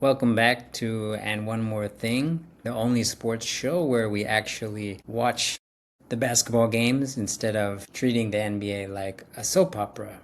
Welcome back to And One More Thing, the only sports show where we actually watch the basketball games instead of treating the NBA like a soap opera.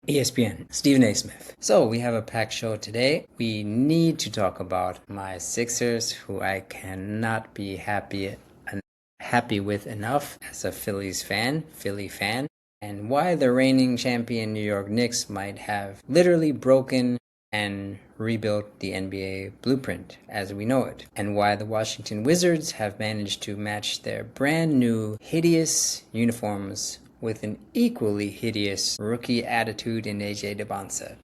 ESPN, Stephen A. Smith. So we have a packed show today. We need to talk about my Sixers, who I cannot be happy with enough as a Philly fan, and why the reigning champion New York Knicks might have literally broken and rebuilt the NBA blueprint as we know it, and why the Washington Wizards have managed to match their brand new hideous uniforms with an equally hideous rookie attitude in AJ Dybantsa.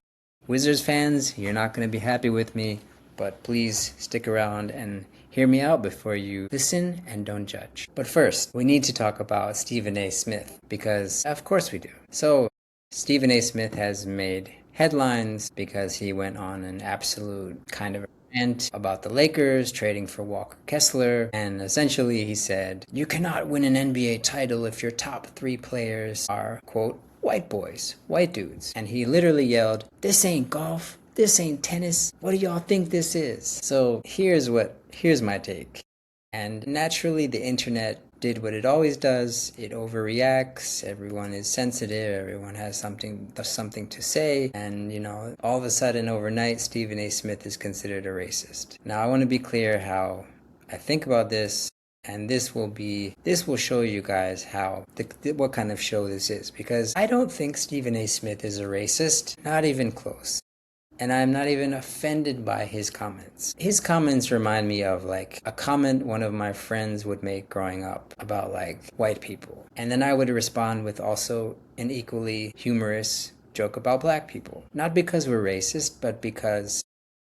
Wizards fans, you're not going to be happy with me, but please stick around and hear me out before you listen and don't judge. But first, we need to talk about Stephen A. Smith, because of course we do. So, Stephen A. Smith has made headlines because he went on an absolute kind of rant about the Lakers trading for Walker Kessler, and essentially he said, "You cannot win an NBA title if your top three players are, quote, white boys, white dudes." And he literally yelled, "This ain't golf. This ain't tennis. What do y'all think this is?" So here's my take. And naturally the internet did what it always does. It overreacts. Everyone is sensitive. Everyone has something to say. And, all of a sudden overnight, Stephen A. Smith is considered a racist. Now, I want to be clear how I think about this. And this will show you guys how what kind of show this is, because I don't think Stephen A. Smith is a racist, not even close. And I'm not even offended by his comments. His comments remind me of like a comment one of my friends would make growing up about like white people. And then I would respond with also an equally humorous joke about black people. Not because we're racist, but because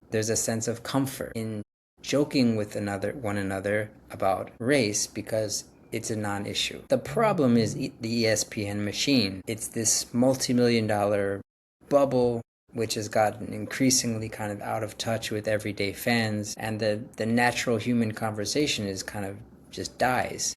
there's a sense of comfort in joking with one another about race, because it's a non-issue. The problem is the ESPN machine. It's this multi-million-dollar bubble which has gotten increasingly kind of out of touch with everyday fans, and the natural human conversation is kind of just dies.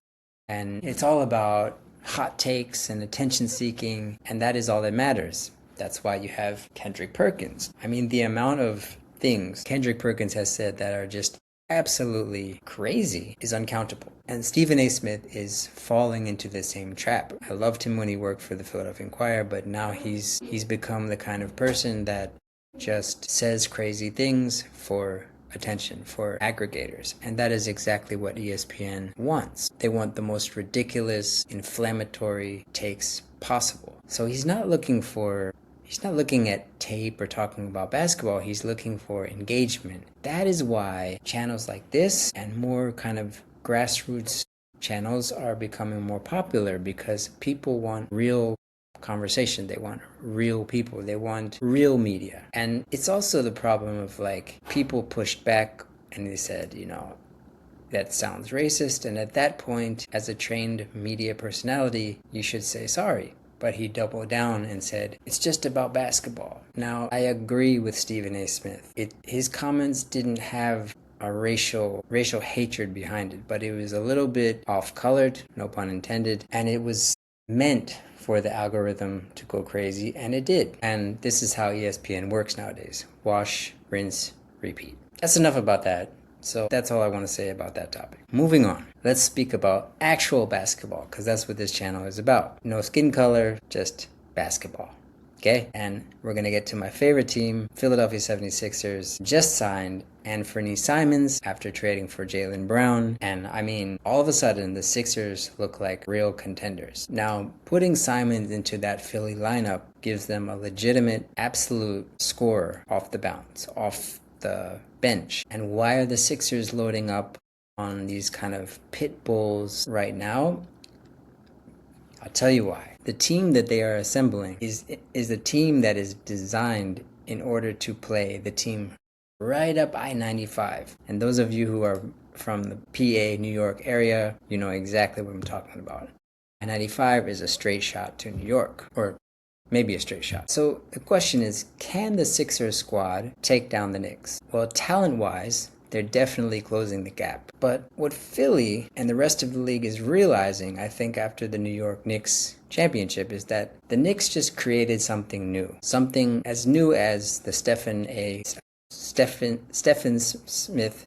And it's all about hot takes and attention seeking, and that is all that matters. That's why you have Kendrick Perkins. I mean, the amount of things Kendrick Perkins has said that are just absolutely crazy is uncountable. And Stephen A. Smith is falling into the same trap. I loved him when he worked for the Philadelphia Inquirer, but now he's become the kind of person that just says crazy things for attention, for aggregators. And that is exactly what ESPN wants. They want the most ridiculous, inflammatory takes possible. So he's not looking at tape or talking about basketball. He's looking for engagement. That is why channels like this and more kind of grassroots channels are becoming more popular, because people want real conversation. They want real people. They want real media. And it's also the problem of like people pushed back and they said, that sounds racist. And at that point, as a trained media personality, you should say sorry. But he doubled down and said, it's just about basketball. Now, I agree with Stephen A. Smith. His comments didn't have a racial hatred behind it, but it was a little bit off-colored, no pun intended, and it was meant for the algorithm to go crazy, and it did. And this is how ESPN works nowadays. Wash, rinse, repeat. That's enough about that. So that's all I want to say about that topic. Moving on, let's speak about actual basketball, because that's what this channel is about. No skin color, just basketball. Okay? And we're going to get to my favorite team. Philadelphia 76ers just signed Anthony Simons after trading for Jaylen Brown. And I mean, all of a sudden, the Sixers look like real contenders. Now, putting Simons into that Philly lineup gives them a legitimate, absolute scorer off the bounce, off the bench. And why are the Sixers loading up on these kind of pit bulls right now? I'll tell you why. The team that they are assembling is a team that is designed in order to play the team right up I-95. And those of you who are from the PA, New York area, you know exactly what I'm talking about. I-95 is a straight shot to New York, or maybe a straight shot. So the question is, can the Sixers squad take down the Knicks? Well, talent-wise, they're definitely closing the gap. But what Philly and the rest of the league is realizing, I think after the New York Knicks championship, is that the Knicks just created something new. Something as new as the Stephen A.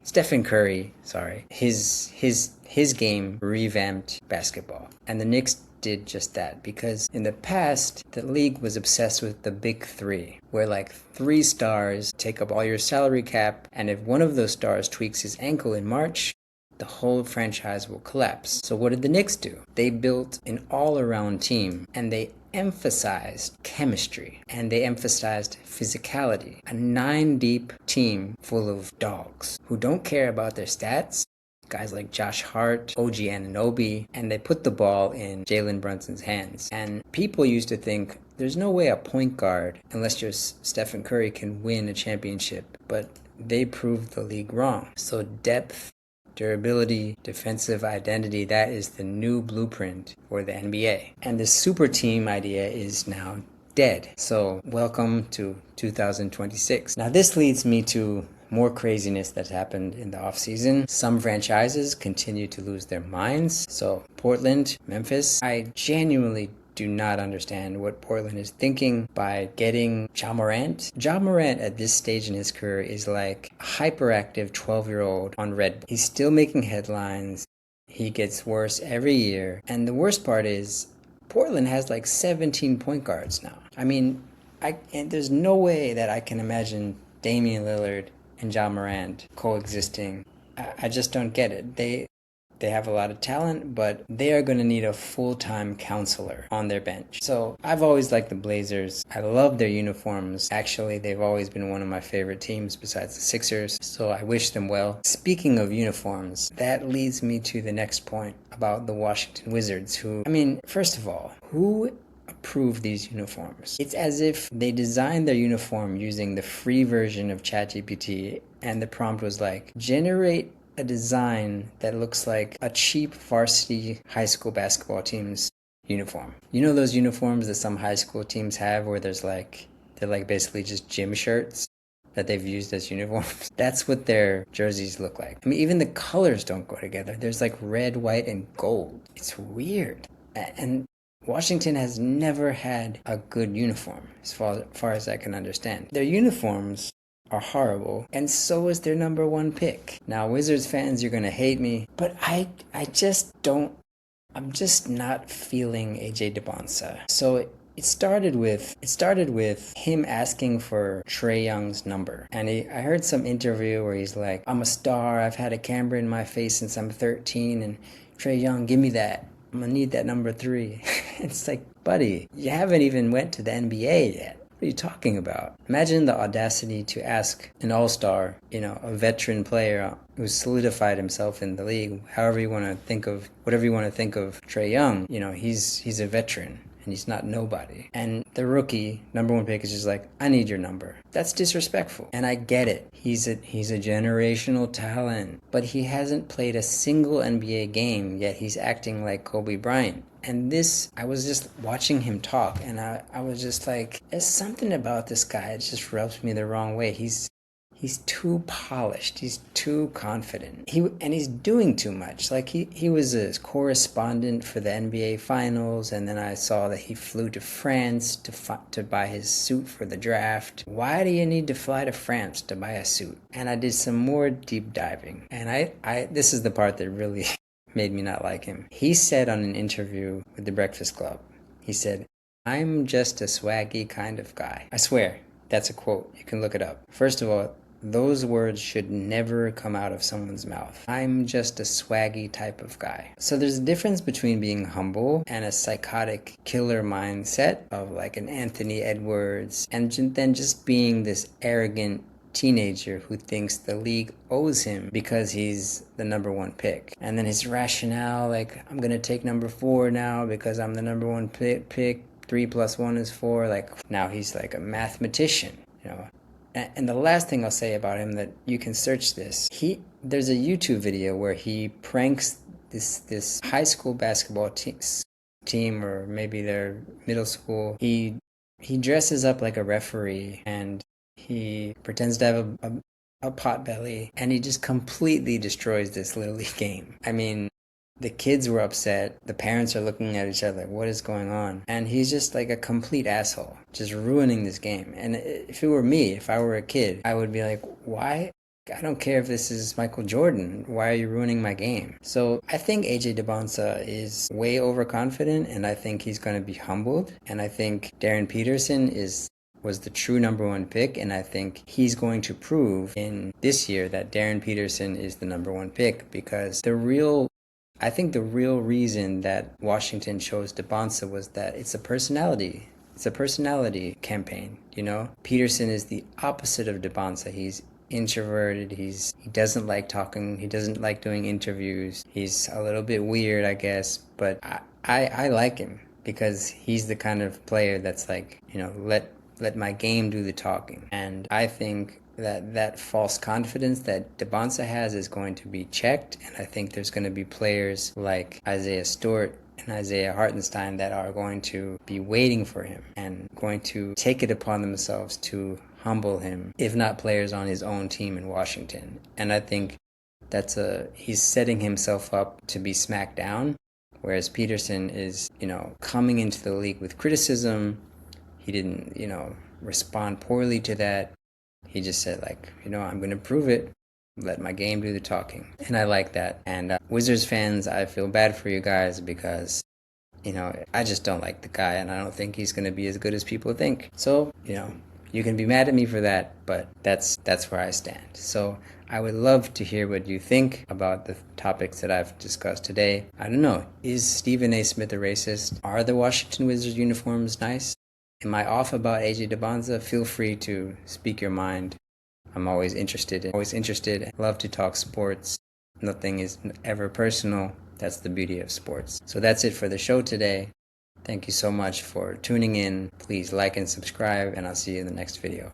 Stephen Curry, sorry, his game revamped basketball. And the Knicks did just that, because in the past, the league was obsessed with the big three, where like 3 stars take up all your salary cap, and if one of those stars tweaks his ankle in March, the whole franchise will collapse. So what did the Knicks do? They built an all-around team, and they emphasized chemistry, and they emphasized physicality. A 9-deep team full of dogs who don't care about their stats, guys like Josh Hart, OG Anunoby, and they put the ball in Jalen Brunson's hands. And people used to think there's no way a point guard, unless you're Stephen Curry, can win a championship. But they proved the league wrong. So depth, durability, defensive identity, that is the new blueprint for the NBA. And the super team idea is now dead. So welcome to 2026. Now this leads me to more craziness that's happened in the offseason. Some franchises continue to lose their minds. So Portland, Memphis, I genuinely do not understand what Portland is thinking by getting Ja Morant. Ja Morant at this stage in his career is like a hyperactive 12-year-old on Red Bull. He's still making headlines. He gets worse every year. And the worst part is Portland has like 17 point guards now. I mean, and there's no way that I can imagine Damian Lillard and Ja Morant coexisting. I just don't get it. They have a lot of talent, but they are going to need a full-time counselor on their bench. So I've always liked the Blazers. I love their uniforms. Actually, they've always been one of my favorite teams besides the Sixers, so I wish them well. Speaking of uniforms, that leads me to the next point about the Washington Wizards, who, I mean, first of all, who approved these uniforms? It's as if they designed their uniform using the free version of ChatGPT, and the prompt was like, generate a design that looks like a cheap varsity high school basketball team's uniform. You know those uniforms that some high school teams have where they're like basically just gym shirts that they've used as uniforms? That's what their jerseys look like. I mean, even the colors don't go together. There's like red, white, and gold. It's weird. And Washington has never had a good uniform, as far as I can understand. Their uniforms are horrible, and so is their number 1 pick. Now, Wizards fans, you're gonna hate me, but I'm just not feeling AJ Dybantsa. So it started with him asking for Trae Young's number. And I heard some interview where he's like, I'm a star, I've had a camera in my face since I'm 13, and Trae Young, give me that. I'm gonna need that number 3. It's like, buddy, you haven't even went to the NBA yet. What are you talking about? Imagine the audacity to ask an all-star, a veteran player who's solidified himself in the league, whatever you want to think of Trae Young, he's a veteran and he's not nobody. And the rookie, number 1 pick, is just like, I need your number. That's disrespectful. And I get it. He's a generational talent, but he hasn't played a single NBA game, yet he's acting like Kobe Bryant. And I was just watching him talk, and I was just like, there's something about this guy that just rubs me the wrong way. He's too polished. He's too confident. He's doing too much. Like he was a correspondent for the NBA Finals, and then I saw that he flew to France to buy his suit for the draft. Why do you need to fly to France to buy a suit? And I did some more deep diving, and this is the part that really made me not like him. He said on an interview with The Breakfast Club, he said, I'm just a swaggy kind of guy. I swear, that's a quote. You can look it up. First of all, those words should never come out of someone's mouth. I'm just a swaggy type of guy. So there's a difference between being humble and a psychotic killer mindset of like an Anthony Edwards, and then just being this arrogant teenager who thinks the league owes him because he's the number 1 pick. And then his rationale, like, I'm gonna take number 4 now because I'm the number 1 pick. 3 + 1 is 4. Like, now he's like a mathematician, And the last thing I'll say about him, that you can search this. There's a YouTube video where he pranks this high school basketball team, or maybe their middle school. He dresses up like a referee, and he pretends to have a pot belly, and he just completely destroys this Little League game. I mean, The kids were upset. The parents are looking at each other like, what is going on? And he's just like a complete asshole, just ruining this game. And if it were me, if I were a kid, I would be like, why? I don't care if this is Michael Jordan. Why are you ruining my game? So I think AJ Dybantsa is way overconfident, and I think he's going to be humbled. And I think Darren Peterson was the true number one pick, and I think he's going to prove in this year that Darren Peterson is the number one pick, because I think the real reason that Washington chose Dybantsa was that it's a personality. It's a personality campaign, you know? Peterson is the opposite of Dybantsa. He's introverted. He doesn't like talking. He doesn't like doing interviews. He's a little bit weird, I guess, but I like him because he's the kind of player that's like, you know, let my game do the talking. And I think that false confidence that Dybantsa has is going to be checked, and I think there's going to be players like Isaiah Stewart and Isaiah Hartenstein that are going to be waiting for him and going to take it upon themselves to humble him, if not players on his own team in Washington. And I think he's setting himself up to be smacked down, whereas Peterson is, you know, coming into the league with criticism. He didn't, you know, respond poorly to that. He just said, like, you know, I'm going to prove it. Let my game do the talking. And I like that. And Wizards fans, I feel bad for you guys because, you know, I just don't like the guy, and I don't think he's going to be as good as people think. So, you know, you can be mad at me for that, but that's where I stand. So I would love to hear what you think about the topics that I've discussed today. I don't know. Is Stephen A. Smith a racist? Are the Washington Wizards uniforms nice? Am I off about AJ Dybantsa? Feel free to speak your mind. I'm always interested. Love to talk sports. Nothing is ever personal. That's the beauty of sports. So that's it for the show today. Thank you so much for tuning in. Please like and subscribe, and I'll see you in the next video.